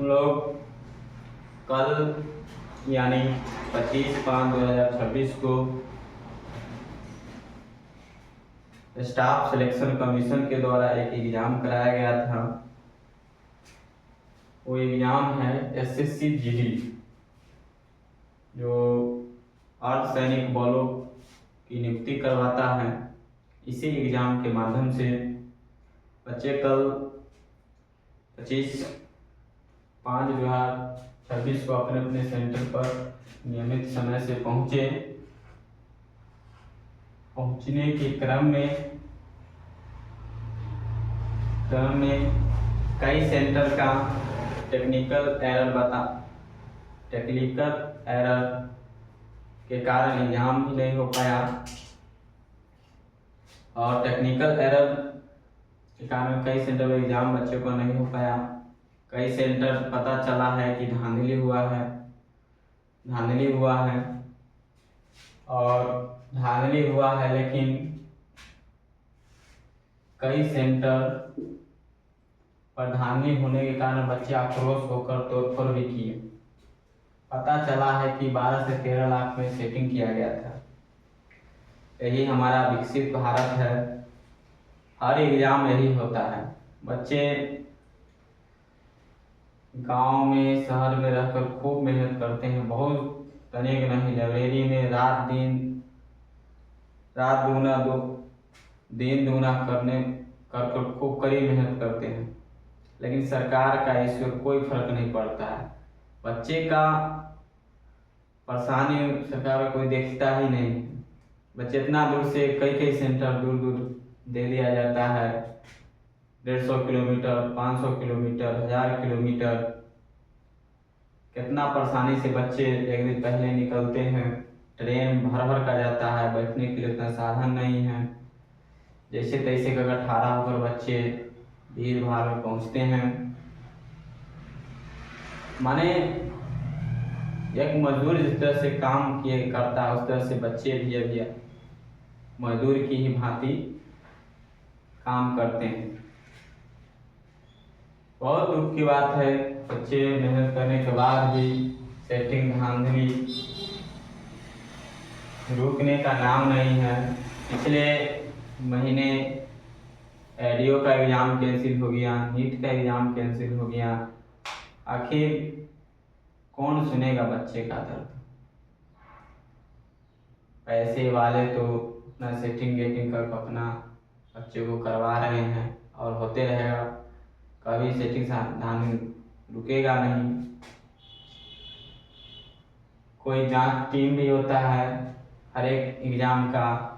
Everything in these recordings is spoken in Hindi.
लोग कल यानी 25/5/2026 को स्टाफ सिलेक्शन कमीशन के द्वारा एक एग्ज़ाम कराया गया था। वो एग्ज़ाम है SSC GD, जो अर्धसैनिक बलों की नियुक्ति करवाता है। इसी एग्ज़ाम के माध्यम से बच्चे कल 25/5/2026 को अपने अपने सेंटर पर नियमित समय से पहुंचने के क्रम में कई सेंटर का टेक्निकल एरर के कारण एग्जाम भी नहीं हो पाया, और टेक्निकल एरर के कारण कई सेंटर में एग्जाम बच्चों को नहीं हो पाया। कई सेंटर पता चला है कि धांधली हुआ है लेकिन कई सेंटर पर धांधली होने के कारण बच्चे आक्रोश होकर तोड़फोड़ भी किए। पता चला है कि 12 से 13 लाख में सेटिंग किया गया था। यही हमारा विकसित भारत है। हर एग्जाम यही होता है। बच्चे गांव में शहर में रहकर खूब मेहनत करते हैं, बहुत तनिक नहीं। लाइब्रेरी में रात दिन दूना कर खूब कड़ी मेहनत करते हैं, लेकिन सरकार का इसमें कोई फर्क नहीं पड़ता है। बच्चे का परेशानी सरकार का कोई देखता ही नहीं। बच्चे इतना दूर से कई सेंटर दूर दे दिया जाता है, 150 किलोमीटर, 500 किलोमीटर, 1000 किलोमीटर। कितना परेशानी से बच्चे एक दिन पहले निकलते हैं। ट्रेन भर का जाता है, बैठने के लिए इतना साधन नहीं है। जैसे तैसे अगर ठाड़ा होकर बच्चे भीड़ भाड़ में पहुँचते हैं। माने एक मजदूर जिस तरह से काम करता है, उस तरह से बच्चे भी अभी मजदूर की ही भांति काम करते हैं। बहुत दुख की बात है, बच्चे मेहनत करने के बाद भी सेटिंग धांधली रुकने का नाम नहीं है। पिछले महीने एडीओ का एग्ज़ाम कैंसिल हो गया, नीट का एग्ज़ाम कैंसिल हो गया। आखिर कौन सुनेगा बच्चे का दर्द? पैसे वाले तो अपना सेटिंग कर अपना बच्चे को करवा रहे हैं, और होते रहेगा। कभी सेटिंग धांधली रुकेगा नहीं। कोई जांच टीम भी होता है हर एक एग्जाम का।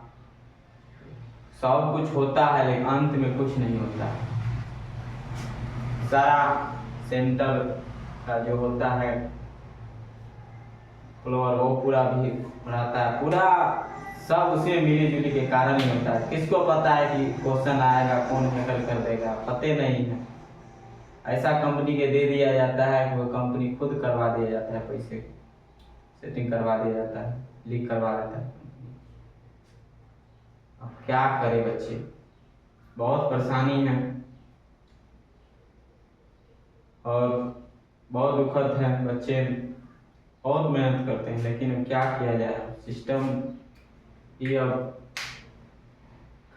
सब कुछ होता है, लेकिन अंत में कुछ नहीं होता। सारा सेंटर का जो होता है फ्लोर, वो पूरा भी रहता है। पूरा सब उसे मिली जुली के कारण ही होता है। किसको पता है कि क्वेश्चन आएगा, कौन हैकल कर देगा? पते नहीं है। ऐसा कंपनी के दे दिया जाता है कि वो कंपनी खुद करवा दिया जाता है, पैसे सेटिंग करवा दिया जाता है, लीक करवा देता है। अब क्या करे बच्चे? बहुत परेशानी है और बहुत दुखद है। बच्चे बहुत मेहनत करते हैं, लेकिन अब क्या किया जाए? सिस्टम ही अब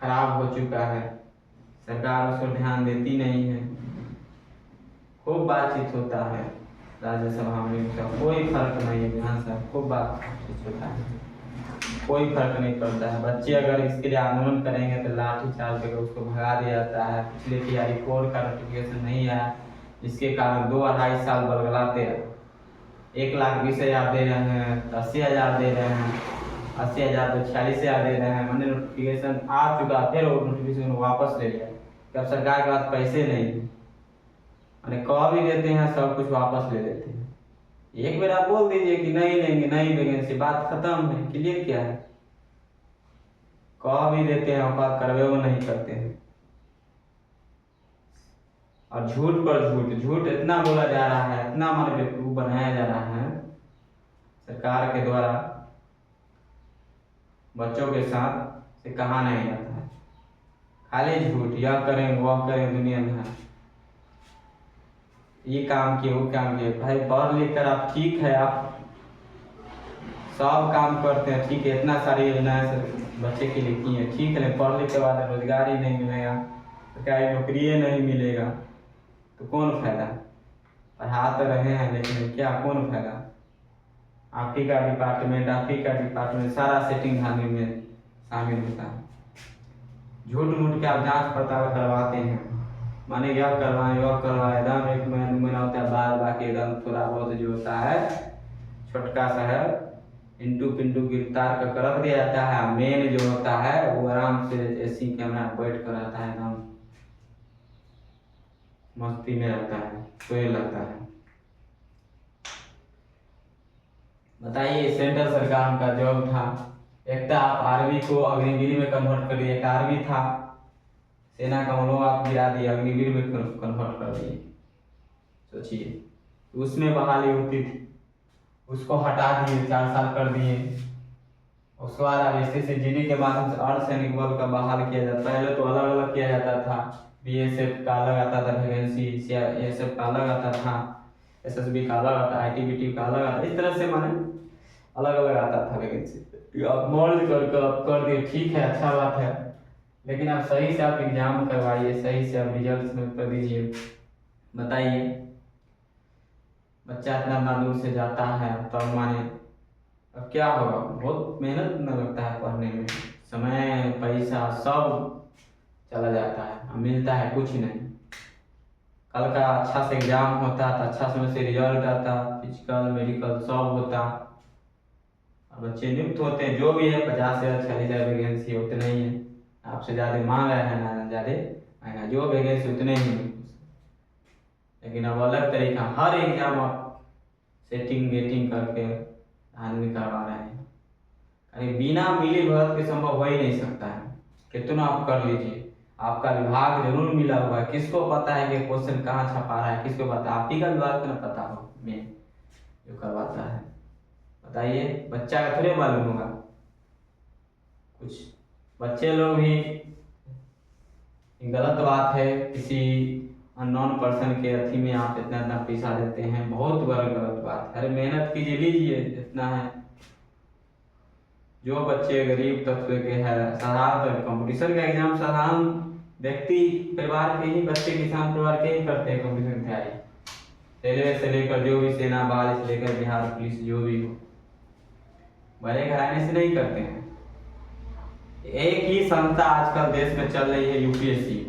खराब हो चुका है। सरकार उस पर ध्यान देती नहीं है। खूब बातचीत होता है राज्यसभा में, उसका कोई फर्क नहीं है। विधानसभा खूब बातचीत होता है, कोई फर्क नहीं पड़ता है। बच्चे अगर इसके लिए आंदोलन करेंगे तो लाठी चार्ज करके उसको भगा दिया जाता है। पिछले तैयारी कोड का नोटिफिकेशन नहीं आया, जिसके कारण 2-2.5 साल बरगलाते हैं। 1,20,000 दे रहे हैं, 80,000 दे रहे हैं, 80,000 तो 46,000 दे रहे हैं। मैंने नोटिफिकेशन आ चुका, फिर वो नोटिफिकेशन वापस ले लिया। अब सरकार के पास पैसे नहीं है, मैंने कह भी देते हैं, सब कुछ वापस ले लेते हैं। एक बार आप बोल दीजिए कि नहीं लेंगे से बात खत्म है, क्लियर क्या है। कह भी देते हैं, बात करवे वो नहीं करते हैं। और झूठ पर झूठ इतना बोला जा रहा है, इतना हमारे बेवकूफ बनाया जा रहा है सरकार के द्वारा। बच्चों के साथ से कहा नहीं जाता है, खाली झूठ। यह करें वह करें, दुनिया में है। ये काम किए वो काम किए। भाई पढ़ लिख कर आप ठीक है, आप सब काम करते हैं, ठीक है, इतना सारी योजनाएं बच्चे के लिए की है, ठीक है, पढ़ लिख के बाद रोजगार ही नहीं मिलेगा, सरकारी नौकरी नहीं मिलेगा तो कौन फायदा। पढ़ा तो रहे हैं लेकिन क्या कौन फायदा। आप ही का डिपार्टमेंट सारा सेटिंग धांधली में शामिल होता है। झूठ मूठ के आप जांच पड़ताल करवाते हैं, माने यह करवाएं एकदम एक महीना होता है बाद, बाकी एकदम थोड़ा बहुत जो होता है छोटका सा है इंटू पिंटू गिरफ्तार कर रख दिया जाता है। मेन जो होता है वो आराम से एसी कैमरा बैठ कर रहता है, एकदम मस्ती में रहता है, सोए लगता है। बताइए, सेंट्रल सरकार का जॉब था, एक तो आप आर्मी को अग्निवीर में कन्वर्ट कर दिए। एक आर्मी था, सेना का मनोभाव आप गिरा दिए, अग्निवीर में कन्वर्ट कर दिए। सोचिए, उसमें बहाली होती थी, उसको हटा दिए, 4 साल कर दिए। उसके बाद अब SSGD के माध्यम से अर्धसैनिक बल का बहाल किया जाता। पहले तो अलग अलग किया जाता था, BSF का अलग आता था वैकेंसी, CRSF का अलग आता था, SSB का अलग आता, ITBT का अलग आता, इस तरह से माने अलग अलग आता था वैकेंसी। आप मर्ज कर दिए, ठीक है, अच्छा बात है, लेकिन आप सही से आप एग्जाम करवाइए, सही से आप रिजल्ट में कर दीजिए। बताइए, बच्चा इतना दूर से जाता है तब माने अब क्या होगा। बहुत मेहनत न लगता है पढ़ने में, समय पैसा सब चला जाता है, अब मिलता है कुछ नहीं। कल का अच्छा से एग्जाम होता तो अच्छा समय से रिजल्ट आता, फिजिकल मेडिकल सब होता, अब बच्चे नियुक्त होते हैं जो भी है 50,000 40,000 वैकेंसी उतने ही है, आपसे ज़्यादा मांग रहे हैं ना ज़्यादा जो वैकेंसी उतने ही है। लेकिन अब अलग तरीका, हर एग्जाम आप सेटिंग गेटिंग करके आदमी करवा रहे हैं। अरे बिना मिली भगत के संभव हो ही नहीं सकता है, कितना आप कर लीजिए, आपका विभाग जरूर मिला हुआ है, किसको पता है कि क्वेश्चन कहाँ छपा रहा है, किसको पता, आप ही का विभाग ना पता हो में जो करवाता है। बताइए, बच्चा का थोड़े मालूम होगा कुछ। बच्चे लोग भी, गलत बात है, किसी अननोन पर्सन के अथी में आप इतना इतना पैसा देते हैं, बहुत बड़ा गलत बात है। अरे मेहनत कीजिए, लीजिए जितना है। जो बच्चे गरीब तबके के हैं, साधारण कंपटीशन का एग्जाम साधारण व्यक्ति परिवार के ही बच्चे, किसान परिवार के ही करते हैं कंपटीशन की तैयारी, रेलवे से लेकर जो भी सेना बहाली से लेकर बिहार पुलिस जो भी हो, बड़े घराने से नहीं करते हैं। एक ही संस्था आजकल देश में चल रही है, UPSC,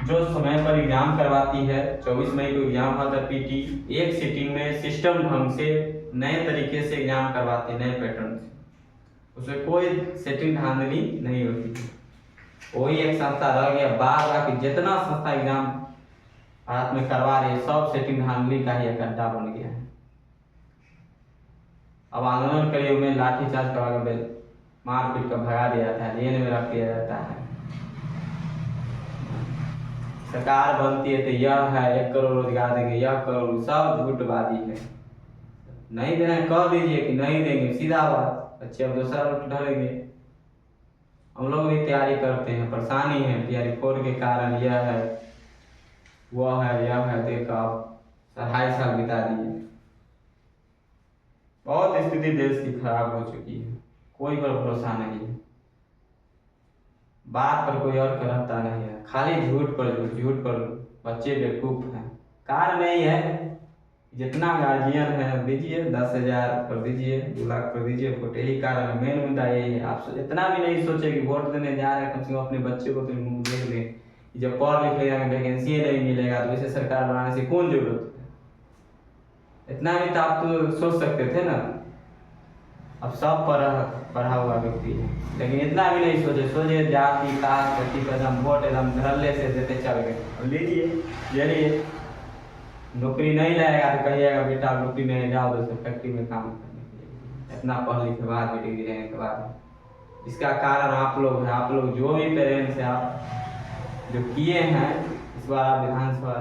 जो समय पर एग्जाम करवाती है। 24 मई को एग्जाम होता है PT, एक सिटिंग में सिस्टम ढंग से नए तरीके से एग्जाम करवाते, नए पैटर्न से, उसमें कोई सेटिंग धांधली नहीं होती थी। वही एक संस्था रह गया, बाकी जितना संस्था एग्जाम भारत में करवा रही है सब सेटिंग धांधली का ही एक अड्डा बन गया है। अब आंदोलन करिए, उन्हें लाठी चार्ज करवा कर मारपीट कर भगा दिया जाता है, जेल में रख दिया जाता है। सरकार बनती है तो यह है 1 करोड़ रोजगार देंगे, यह करोड़, सब झूठबाजी है। नहीं देना है कह दीजिए कि नहीं देंगे, सीधा बात, बच्चे अब दूसरा रूट ढलेंगे। हम लोग भी तैयारी करते हैं, परेशानी है तैयारी 4 के कारण, यह है वह है यह है, देखो आप 2.5 साल बिता दिए। बहुत स्थिति देश की खराब हो चुकी है, कोई पर भरोसा नहीं है, बात पर कोई और करता नहीं है, खाली झूठ पर बच्चे बेवकूफ हैं। कार नहीं है, जितना गार्जियन है दीजिए, 10,000 कर दीजिए, 2 लाख कर दीजिए, वोट, यही कारण है, मेन मुद्दा यही है। आप इतना भी नहीं सोचे कि वोट देने जा रहे हैं, कम से कम अपने बच्चे को तो मुंह देख लें, जब पढ़ लिख लेगा वैकेंसी नहीं मिलेगा तो इसे सरकार बनाने से कौन जरूरत है। इतना भी तो आप तो सोच सकते थे ना। अब सब पढ़ा हुआ व्यक्ति है, लेकिन इतना भी नहीं सोचे जाति कास्ट व्यक्ति का एकदम वोट एकदम धरल्ले से देते चल गए। लीजिए, चलिए, नौकरी नहीं लगेगा तो कहिएगा बेटा नौकरी नहीं, जाओ दोस्तों फैक्ट्री में काम करने के लिए, इतना पढ़ लिखे बाद में डिग्री लेने के बाद। इसका कारण आप लोग हैं, आप लोग जो भी पेरेंट्स हैं, आप जो किए हैं इस बार विधानसभा,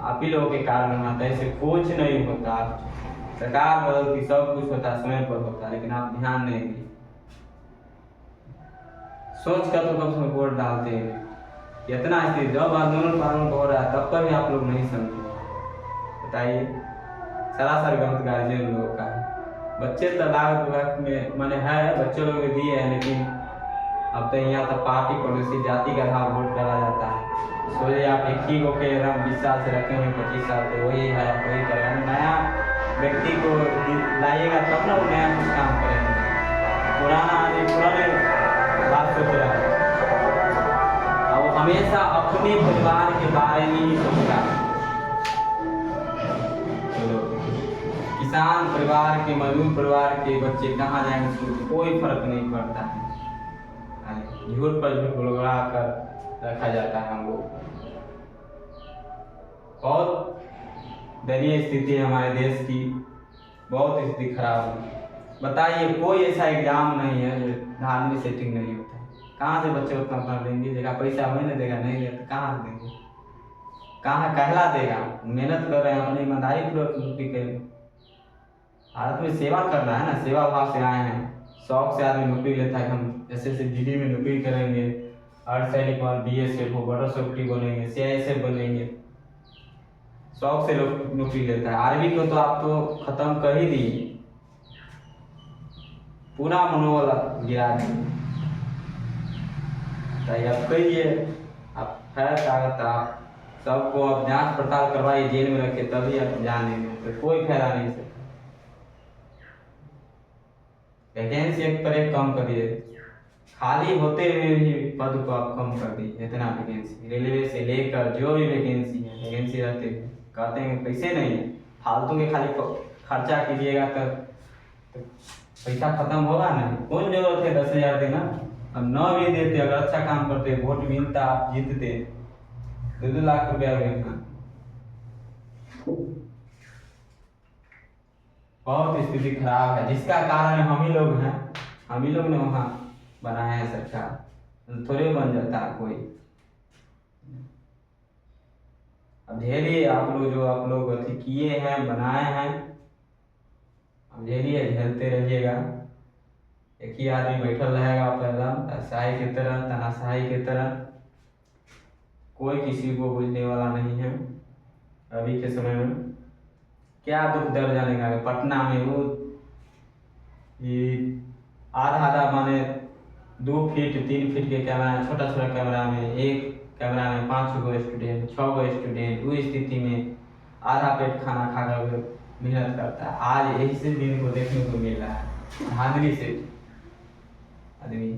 आप ही लोगों के कारण होता है, ऐसे कुछ नहीं होता। सरकार बदलती, सब कुछ होता है, समय पर होता है, लेकिन आप ध्यान नहीं दिए, सोच कर तो कम से कम वोट डालते हैं। इतना स्थिति जब आंदोलन कानून हो रहा है तब पर भी आप लोग नहीं समझे, बताइए। सरासर गलत गार्जियन लोगों का है। बच्चे तो लाख में मैंने है, बच्चों लोग दिए हैं, लेकिन अब तो यहाँ तो पार्टी पड़ोसी जाति का आधार वोट डाला जाता है। सोचिए आप एक ही को के एकदम 20 साल से रखे हुए 25 साल से वही है, वही करेगा। नया व्यक्ति को लाइएगा तब ना वो नया कुछ काम करेंगे। पुराना आदमी पुराने बात सोच रहा है और वो हमेशा अपने परिवार के बारे में ही सोचता है। किसान परिवार के, मजदूर परिवार के बच्चे कहाँ जाएंगे स्कूल, कोई फर्क नहीं पड़ता है। झूठ पर झूठ बुलवा कर रखा जाता है हम लोग। बहुत दयनीय स्थिति है हमारे देश की, बहुत स्थिति खराब है। बताइए कोई ऐसा एग्जाम नहीं है जो धार्मिक सेटिंग नहीं होता है। कहाँ से बच्चे उतना उतना देंगे, देगा पैसा वही नहीं देगा, नहीं देगा तो कहाँ से देंगे, कहाँ कहला देगा। मेहनत कर रहे हैं, अपनी ईमानदारी पूर्वक नौकरी करें। भारत में सेवा करना है ना, सेवा भाव से आए हैं। शौक से आदमी नौकरी लेता है, हम जैसे जीडी में नौकरी करेंगे, अर्धसैनिक BSF हो, बॉर्डर सिक्योरिटी बनेंगे, CISF बनेंगे, शौक से लोग नौकरी लेता है। आर्मी को तो आप तो खत्म कर ही दिए, पूरा मनोबल गिरा दिए। अब कहिए आप है ताकत, आप सबको अब जांच पड़ताल करवाइए, जेल में रखे तभी आप जानेंगे, तो कोई फायदा नहीं सकता। वैकेंसी एक पर एक कम करिए, खाली होते हुए भी पद को आप कम कर दीजिए। इतना वैकेंसी रेलवे से लेकर जो भी वैकेंसी है, वैकेंसी रहते हुए कहते हैं पैसे नहीं है, फालतू के खाली खर्चा कीजिएगा तो पैसा खत्म होगा नहीं। कौन जरूरत है 10,000 देना, अब 9 भी देते, अगर अच्छा काम करते, वोट मिलता, आप जीतते, 2 लाख रुपया देना। बहुत स्थिति खराब है, जिसका कारण हम ही लोग हैं। हम ही लोग ने वहाँ बनाया है सरकार, थोड़े बन जाता है कोई। अब झेलिए आप लोग, जो आप लोग अथी किए हैं, बनाए हैं, अब झेलिए, झेलते रहिएगा। एक ही आदमी बैठल रहेगा पहला शाही की तरह, तानाशाही की तरह, कोई किसी को बुझने वाला नहीं है। अभी के समय में क्या दुख दर्द जानेगा। पटना में वो आधा माने 2 फीट 3 फीट के कैमरा, छोटा छोटा कैमरा में, एक कैमरा में 5 गो स्टूडेंट, 6 गो स्टूडेंट, वो स्थिति में आधा पेट खाना खाकर मेहनत करता है। आज इसी दिन को देखने को मिल रहा है, धांधली से आदमी।